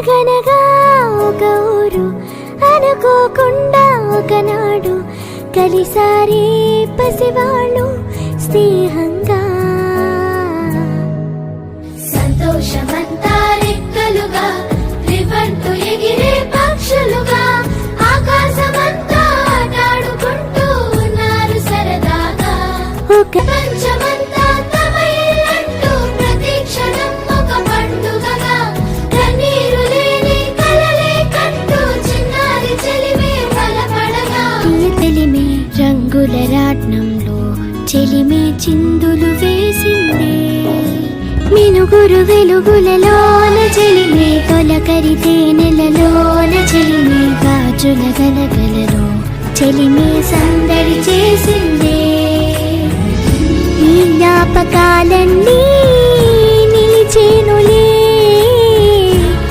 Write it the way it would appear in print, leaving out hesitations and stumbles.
అనగనగా ఒక ఊరు అనుకోకుండా ఒకనాడు కలిసారి పసివాళ్ళు స్నేహంగా సంతోషమంతా రెక్కలుగా రివంటు ఎగిరే పక్షులుగా ఆకాశమంతా ఆటాడుకుంటూ ఉన్నారు సరదాగా ప్రపంచమంతా తమ ఇల్లంటూ ప్రతి క్షణం ఒక పండుగగా కన్నీరు లేని కలలే కంటూ చిన్నారి చెలిమే బలపడగా తెలిమే రంగుల రాట్నంలో చెలిమే చిందులు వేసిందే మినుగురు వెలుగులలోన చెలిమే తొలకరితే నెలలోన చెలిమే గాజుల గలగలలో చెలిమే సందడి చేసిందే ఈ జ్ఞాపకాలన్నీ